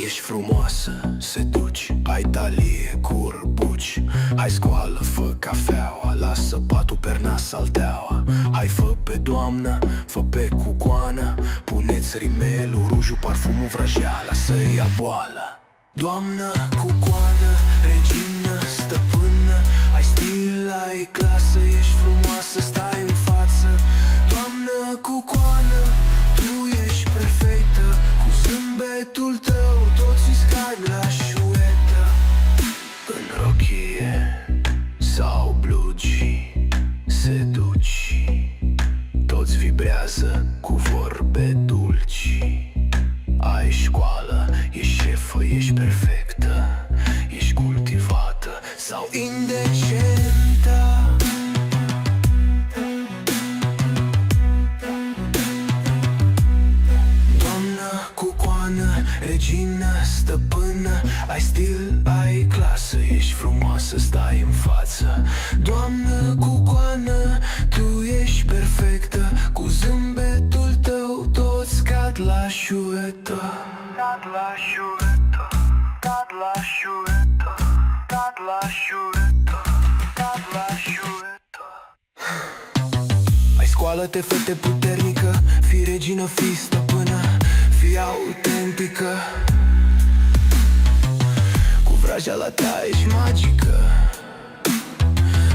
Ești frumoasă, seduci, ai talie, curbuci. Hai scoală, fă cafeaua, lasă patul per nas salteaua. Hai fă pe doamnă, fă pe cucoană, puneți rimelul, rujul, parfumul, vrăjeala, să-i ia boală. Doamnă, cucoană, regină, stăpână, ai stil, ai clasă, ești frumoasă, stai în față. Doamnă, cucoană, tu ești perfectă, cu zâmbetul tău toți-i scad la șuetă. În rochie sau blugi seduci, toți vibrează cu vorbe dulci. Ai școală, ești șefă, ești perfectă, ești cultivată sau indecentă. Doamnă, cucoană, regină, stăpână, ai stil, ai clasă, ești frumoasă, stai în față. Doamnă, cucoană, tu ești perfectă, cu zâmbetul tău toți cad la șuetă. Cad la șuetă, cad la șuetă, cad la șuetă, cad la șuetă. Hai scoală-te, fete puternică, fii regină, fii stăpână, fii autentică. Cu vrăjeala ta ești magică.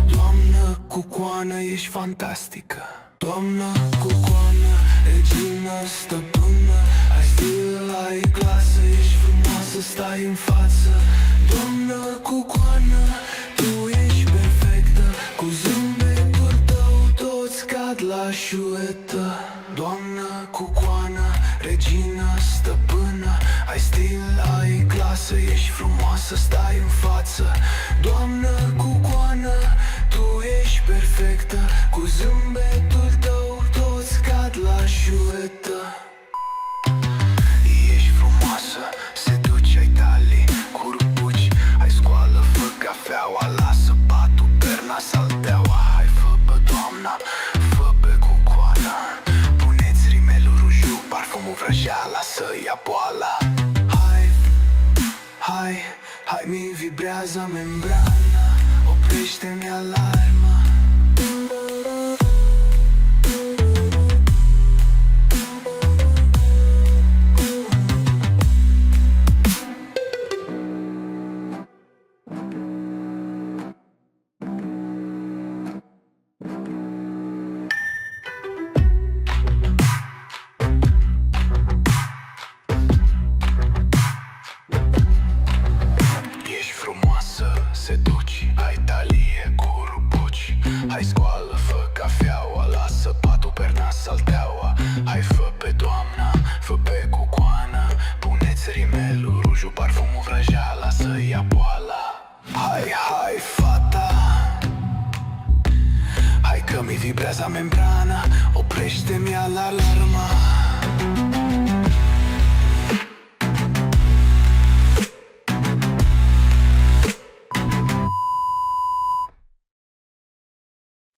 Doamnă, cucoană, ești fantastică. Doamnă, cucoană, regină, stăpână, ai stil, ai clasă, ești frumoasă, stai în față. Doamnă, cucoană, tu ești perfectă, cu zâmbetul tău toți cad la șuetă. Doamnă, cucoană, regină, stăpână, ai stil, ai clasă, ești frumoasă, stai în față. Doamnă, cucoană, tu ești perfectă, cu zâmbetul tău toți cad la șuetă. Ești frumoasă, seduci, ai talii, curbuci. Hai scoală, fă cafeaua, lasă patul, perna, salteaua. Hai fă pe doamna, fă pe cucoană, puneți rimelul, rujul, parfumul, vrăjeala, să ia boala. Hai, mi vibrează membrana, oprește-mi alarma. Seduci, ai talie, curbuci. Hai scoală, fă cafeaua, lasă patul, perna, salteaua. Hai fă pe doamna, fă pe cucoană, puneți rimelul, rujul, parfumul, vrăjeala, să ia boala. Hai, fata, hai că mi vibrează membrana, oprește-mi alarma.